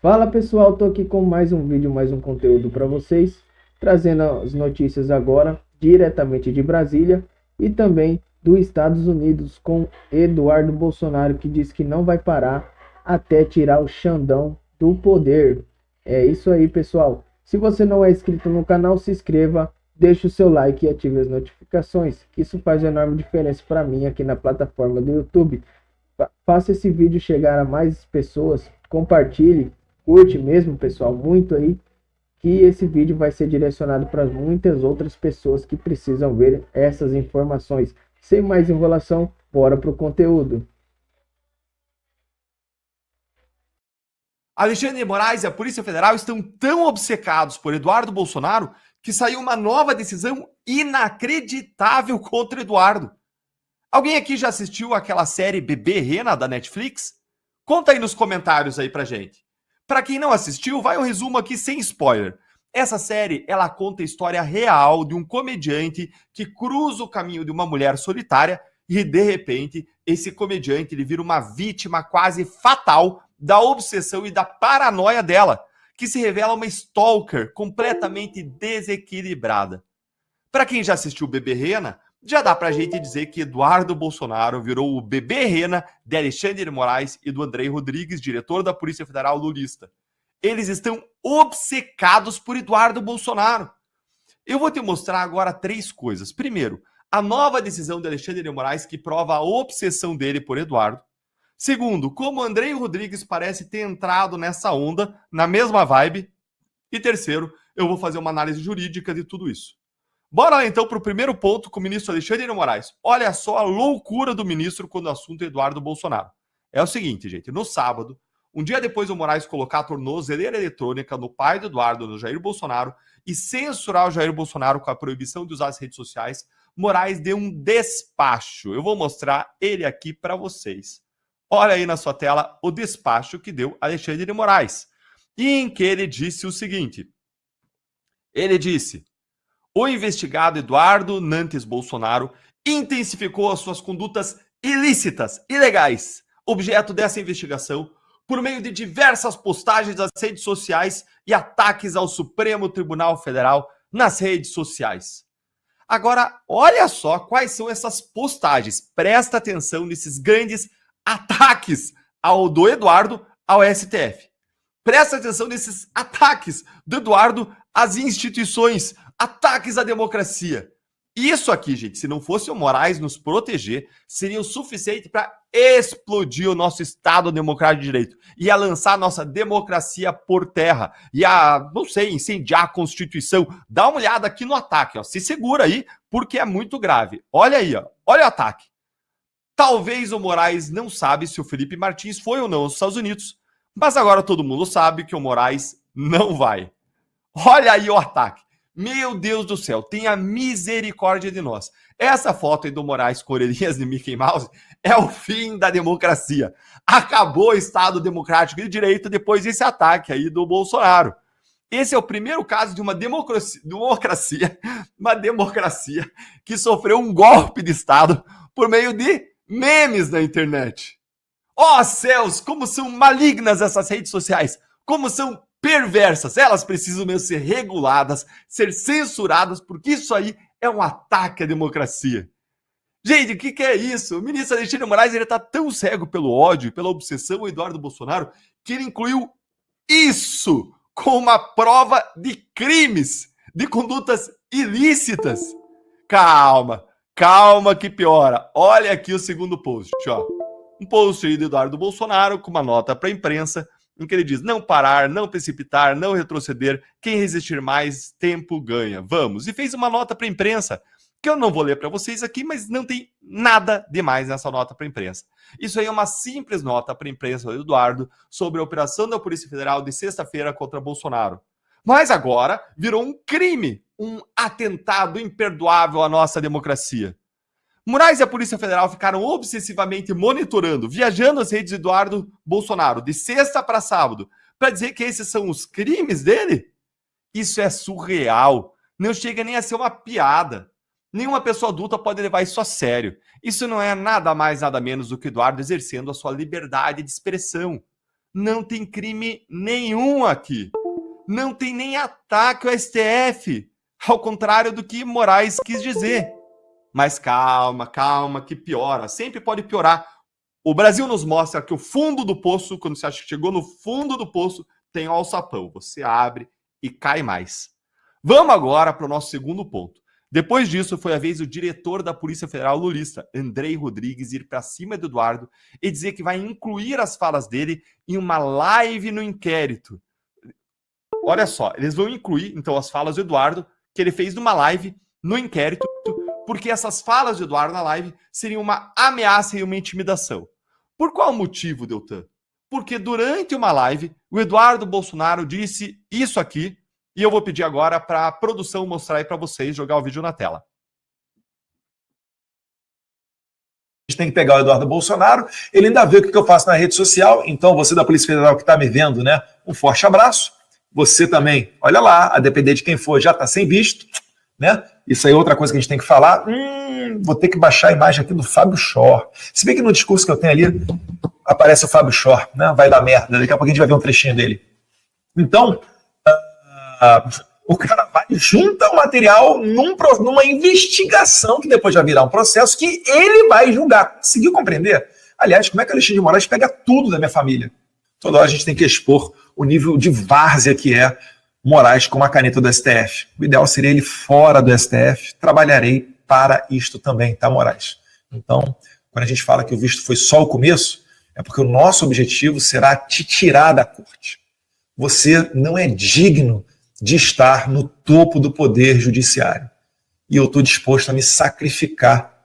Fala pessoal, tô aqui com mais um vídeo, mais um conteúdo para vocês, trazendo as notícias agora diretamente de Brasília e também dos Estados Unidos com Eduardo Bolsonaro, que diz que não vai parar até tirar o Xandão do poder. É isso aí, pessoal. Se você não é inscrito no canal, se inscreva, deixe o seu like e ative as notificações, que isso faz enorme diferença para mim aqui na plataforma do YouTube. Faça esse vídeo chegar a mais pessoas, compartilhe, curte mesmo, pessoal, muito aí, que esse vídeo vai ser direcionado para muitas outras pessoas que precisam ver essas informações. Sem mais enrolação, bora pro conteúdo. Alexandre de Moraes e a Polícia Federal estão tão obcecados por Eduardo Bolsonaro que saiu uma nova decisão inacreditável contra Eduardo. Alguém aqui já assistiu aquela série Bebê Rena da Netflix? Conta aí nos comentários aí pra gente. Pra quem não assistiu, vai um resumo aqui sem spoiler. Essa série, ela conta a história real de um comediante que cruza o caminho de uma mulher solitária e, de repente, esse comediante ele vira uma vítima quase fatal da obsessão e da paranoia dela, que se revela uma stalker completamente desequilibrada. Para quem já assistiu Bebê Rena, já dá pra gente dizer que Eduardo Bolsonaro virou o bebê rena de Alexandre de Moraes e do Andrei Rodrigues, diretor da Polícia Federal lulista. Eles estão obcecados por Eduardo Bolsonaro. Eu vou te mostrar agora 3 coisas. Primeiro, a nova decisão de Alexandre de Moraes que prova a obsessão dele por Eduardo. Segundo, como Andrei Rodrigues parece ter entrado nessa onda, na mesma vibe. E terceiro, eu vou fazer uma análise jurídica de tudo isso. Bora lá então para o primeiro ponto com o ministro Alexandre de Moraes. Olha só a loucura do ministro quando o assunto é Eduardo Bolsonaro. É o seguinte, gente, no sábado, um dia depois do Moraes colocar a tornozeleira eletrônica no pai do Eduardo, no Jair Bolsonaro, e censurar o Jair Bolsonaro com a proibição de usar as redes sociais, Moraes deu um despacho. Eu vou mostrar ele aqui para vocês. Olha aí na sua tela o despacho que deu Alexandre de Moraes, em que ele disse o seguinte. Ele disse: o investigado Eduardo Nantes Bolsonaro intensificou as suas condutas ilícitas, ilegais, objeto dessa investigação, por meio de diversas postagens nas redes sociais e ataques ao Supremo Tribunal Federal nas redes sociais. Agora, olha só quais são essas postagens. Presta atenção nesses grandes ataques do Eduardo ao STF. Presta atenção nesses ataques do Eduardo às instituições, ataques à democracia. Isso aqui, gente, se não fosse o Moraes nos proteger, seria o suficiente para explodir o nosso Estado democrático de direito. Ia lançar a nossa democracia por terra. Ia, não sei, incendiar a Constituição. Dá uma olhada aqui no ataque, ó. Se segura aí, porque é muito grave. Olha aí, ó. Olha o ataque. Talvez o Moraes não sabe se o Felipe Martins foi ou não aos Estados Unidos, mas agora todo mundo sabe que o Moraes não vai. Olha aí o ataque. Meu Deus do céu, tenha misericórdia de nós. Essa foto aí do Moraes com orelhinhas de Mickey Mouse é o fim da democracia. Acabou o Estado democrático de direito depois desse ataque aí do Bolsonaro. Esse é o primeiro caso de uma democracia que sofreu um golpe de Estado por meio de memes na internet. Ó céus, como são malignas essas redes sociais, como são perversas. Elas precisam mesmo ser reguladas, ser censuradas, porque isso aí é um ataque à democracia. Gente, o que é isso? O ministro Alexandre de Moraes está tão cego pelo ódio, pela obsessão ao Eduardo Bolsonaro, que ele incluiu isso como uma prova de crimes, de condutas ilícitas. Calma, calma que piora. Olha aqui o segundo post, ó. Um post aí do Eduardo Bolsonaro com uma nota para a imprensa em que ele diz: não parar, não precipitar, não retroceder, quem resistir mais tempo ganha. Vamos. E fez uma nota para a imprensa, que eu não vou ler para vocês aqui, mas não tem nada demais nessa nota para a imprensa. Isso aí é uma simples nota para a imprensa do Eduardo sobre a operação da Polícia Federal de sexta-feira contra Bolsonaro. Mas agora virou um crime, um atentado imperdoável à nossa democracia. Moraes e a Polícia Federal ficaram obsessivamente monitorando, viajando as redes de Eduardo Bolsonaro de sexta para sábado, para dizer que esses são os crimes dele? Isso é surreal. Não chega nem a ser uma piada. Nenhuma pessoa adulta pode levar isso a sério. Isso não é nada mais, nada menos do que Eduardo exercendo a sua liberdade de expressão. Não tem crime nenhum aqui. Não tem nem ataque ao STF. Ao contrário do que Moraes quis dizer. Mas calma, calma, que piora. Sempre pode piorar. O Brasil nos mostra que o fundo do poço, quando você acha que chegou no fundo do poço, tem o alçapão. Você abre e cai mais. Vamos agora para o nosso segundo ponto. Depois disso, foi a vez do diretor da Polícia Federal lulista, Andrei Rodrigues, ir para cima do Eduardo e dizer que vai incluir as falas dele em uma live no inquérito. Olha só, eles vão incluir, então, as falas do Eduardo, que ele fez numa live no inquérito, porque essas falas do Eduardo na live seriam uma ameaça e uma intimidação. Por qual motivo, Deltan? Porque durante uma live, o Eduardo Bolsonaro disse isso aqui, e eu vou pedir agora para a produção mostrar aí para vocês, jogar o vídeo na tela. A gente tem que pegar o Eduardo Bolsonaro, ele ainda vê o que eu faço na rede social, então você da Polícia Federal que está me vendo, né, um forte abraço. Você também, olha lá, a depender de quem for, já está sem visto, né? Isso aí é outra coisa que a gente tem que falar. Vou ter que baixar a imagem aqui do Fábio Shor. Se bem que no discurso que eu tenho ali, aparece o Fábio Shor, né? Vai dar merda, daqui a pouco a gente vai ver um trechinho dele. Então, o cara vai, junta o material numa investigação que depois vai virar um processo que ele vai julgar. Conseguiu compreender? Aliás, como é que o Alexandre de Moraes pega tudo da minha família? Toda hora a gente tem que expor o nível de várzea que é Moraes com a caneta do STF. O ideal seria ele fora do STF. Trabalharei para isto também, tá, Moraes? Então, quando a gente fala que o visto foi só o começo, é porque o nosso objetivo será te tirar da corte. Você não é digno de estar no topo do poder judiciário. E eu estou disposto a me sacrificar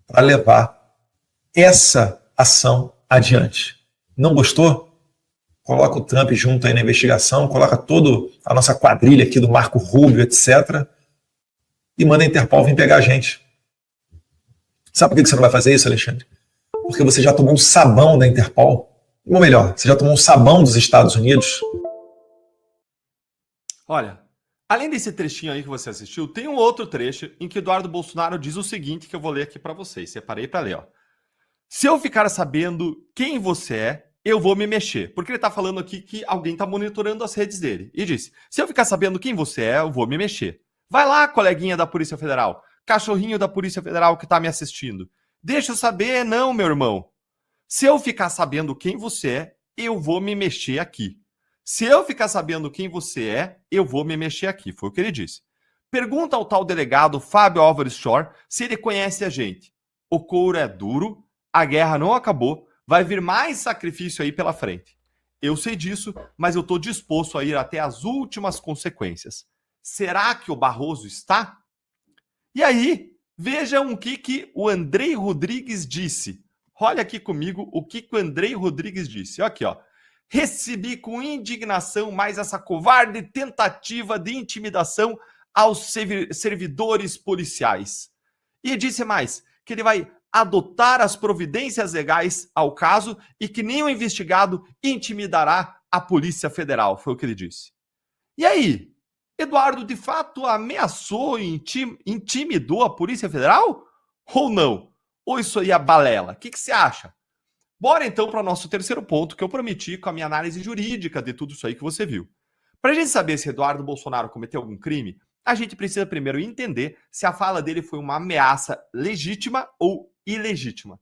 para levar essa ação adiante. Não gostou? Coloca o Trump junto aí na investigação, coloca toda a nossa quadrilha aqui do Marco Rubio, etc. E manda a Interpol vir pegar a gente. Sabe por que você não vai fazer isso, Alexandre? Porque você já tomou um sabão da Interpol. Ou melhor, você já tomou um sabão dos Estados Unidos. Olha, além desse trechinho aí que você assistiu, tem um outro trecho em que Eduardo Bolsonaro diz o seguinte, que eu vou ler aqui para vocês. Separei para ler, ó. Se eu ficar sabendo quem você é, eu vou me mexer. Porque ele tá falando aqui que alguém tá monitorando as redes dele. E disse, se eu ficar sabendo quem você é, eu vou me mexer. Vai lá, coleguinha da Polícia Federal. Cachorrinho da Polícia Federal que tá me assistindo. Deixa eu saber, não, meu irmão. Se eu ficar sabendo quem você é, eu vou me mexer aqui. Se eu ficar sabendo quem você é, eu vou me mexer aqui. Foi o que ele disse. Pergunta ao tal delegado Fábio Álvares Shor se ele conhece a gente. O couro é duro, a guerra não acabou, vai vir mais sacrifício aí pela frente. Eu sei disso, mas eu estou disposto a ir até as últimas consequências. Será que o Barroso está? E aí, vejam o que o Andrei Rodrigues disse. Olha aqui comigo o que o Andrei Rodrigues disse. Olha aqui, ó. Recebi com indignação mais essa covarde tentativa de intimidação aos servidores policiais. E disse mais, que ele vai adotar as providências legais ao caso e que nenhum investigado intimidará a Polícia Federal, foi o que ele disse. E aí, Eduardo de fato ameaçou e intimidou a Polícia Federal? Ou não? Ou isso aí é balela? O que você acha? Bora então para o nosso terceiro ponto, que eu prometi com a minha análise jurídica de tudo isso aí que você viu. Para a gente saber se Eduardo Bolsonaro cometeu algum crime, a gente precisa primeiro entender se a fala dele foi uma ameaça legítima ou ilegítima.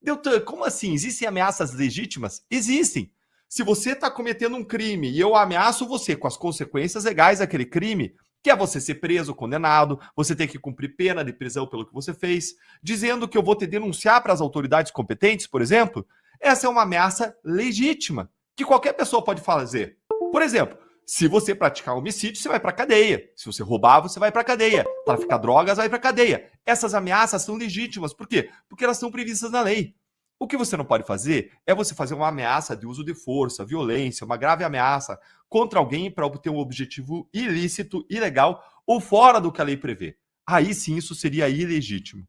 Deltan, como assim? Existem ameaças legítimas? Existem. Se você está cometendo um crime e eu ameaço você com as consequências legais daquele crime, que é você ser preso, condenado, você ter que cumprir pena de prisão pelo que você fez, dizendo que eu vou te denunciar para as autoridades competentes, por exemplo, essa é uma ameaça legítima, que qualquer pessoa pode fazer. Por exemplo, se você praticar homicídio, você vai para cadeia. Se você roubar, você vai para cadeia. Traficar drogas, vai para cadeia. Essas ameaças são legítimas. Por quê? Porque elas estão previstas na lei. O que você não pode fazer é você fazer uma ameaça de uso de força, violência, uma grave ameaça contra alguém para obter um objetivo ilícito, ilegal ou fora do que a lei prevê. Aí sim isso seria ilegítimo.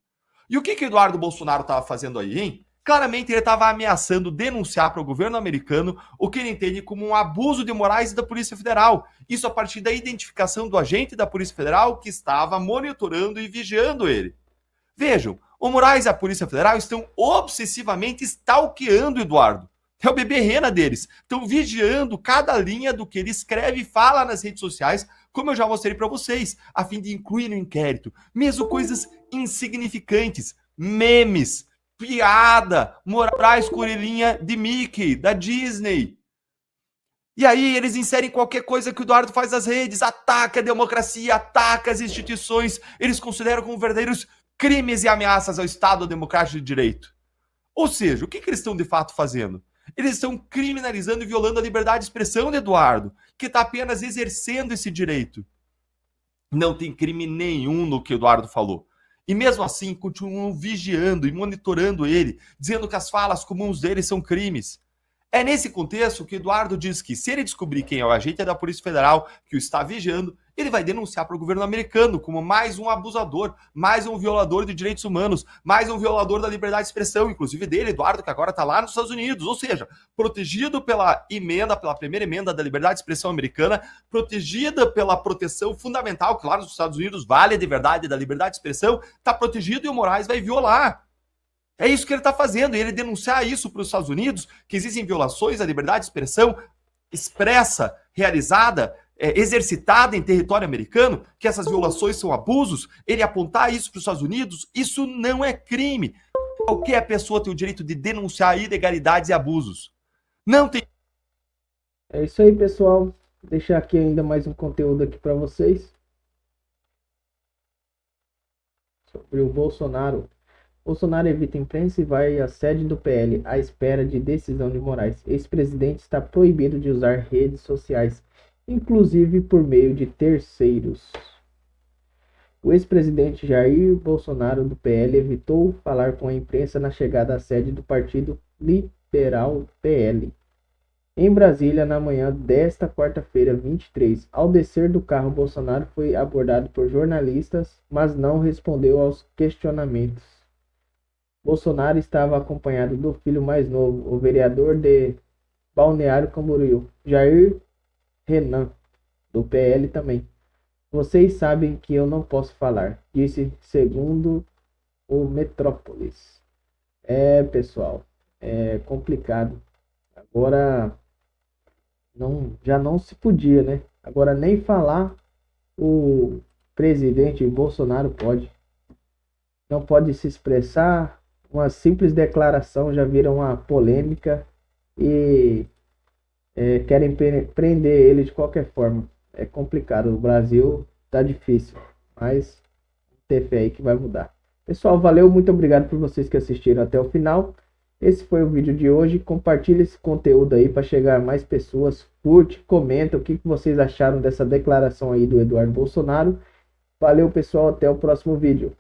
E o que Eduardo Bolsonaro estava fazendo aí, hein? Claramente ele estava ameaçando denunciar para o governo americano o que ele entende como um abuso de morais da Polícia Federal. Isso a partir da identificação do agente da Polícia Federal que estava monitorando e vigiando ele. Vejam, o Moraes e a Polícia Federal estão obsessivamente stalkeando o Eduardo. É o bebê rena deles. Estão vigiando cada linha do que ele escreve e fala nas redes sociais, como eu já mostrei para vocês, a fim de incluir no inquérito. Mesmo coisas insignificantes, memes, piada, Moraes com orelhinha de Mickey, da Disney. E aí eles inserem qualquer coisa que o Eduardo faz nas redes, ataca a democracia, ataca as instituições, eles consideram como verdadeiros crimes e ameaças ao Estado Democrático de Direito. Ou seja, o que eles estão de fato fazendo? Eles estão criminalizando e violando a liberdade de expressão de Eduardo, que está apenas exercendo esse direito. Não tem crime nenhum no que o Eduardo falou. E mesmo assim, continuam vigiando e monitorando ele, dizendo que as falas comuns dele são crimes. É nesse contexto que Eduardo diz que, se ele descobrir quem é o agente da Polícia Federal que o está vigiando, ele vai denunciar para o governo americano como mais um abusador, mais um violador de direitos humanos, mais um violador da liberdade de expressão, inclusive dele, Eduardo, que agora está lá nos Estados Unidos, ou seja, protegido pela emenda, pela primeira emenda da liberdade de expressão americana, protegida pela proteção fundamental, que lá nos Estados Unidos vale de verdade da liberdade de expressão, está protegido e o Moraes vai violar. É isso que ele está fazendo, e ele denunciar isso para os Estados Unidos, que existem violações à liberdade de expressão expressa, realizada, exercitada em território americano, que essas violações são abusos, ele apontar isso para os Estados Unidos, isso não é crime. Qualquer pessoa tem o direito de denunciar ilegalidades e abusos. Não tem. É isso aí, pessoal. Vou deixar aqui ainda mais um conteúdo aqui para vocês sobre o Bolsonaro. Bolsonaro evita imprensa e vai à sede do PL à espera de decisão de Moraes. Ex-presidente está proibido de usar redes sociais, inclusive por meio de terceiros. O ex-presidente Jair Bolsonaro do PL evitou falar com a imprensa na chegada à sede do Partido Liberal PL, em Brasília, na manhã desta quarta-feira, 23. Ao descer do carro, Bolsonaro foi abordado por jornalistas, mas não respondeu aos questionamentos. Bolsonaro estava acompanhado do filho mais novo, o vereador de Balneário Camboriú, Jair Renan, do PL também. Vocês sabem que eu não posso falar, disse segundo o Metrópolis. Pessoal, é complicado. Agora já não se podia, né? Agora nem falar o presidente Bolsonaro pode. Não pode se expressar. Uma simples declaração já vira uma polêmica e querem prender ele de qualquer forma. É complicado, o Brasil tá difícil, mas ter fé aí que vai mudar. Pessoal, valeu, muito obrigado por vocês que assistiram até o final. Esse foi o vídeo de hoje, compartilhe esse conteúdo aí para chegar a mais pessoas, curte, comenta o que vocês acharam dessa declaração aí do Eduardo Bolsonaro. Valeu, pessoal, até o próximo vídeo.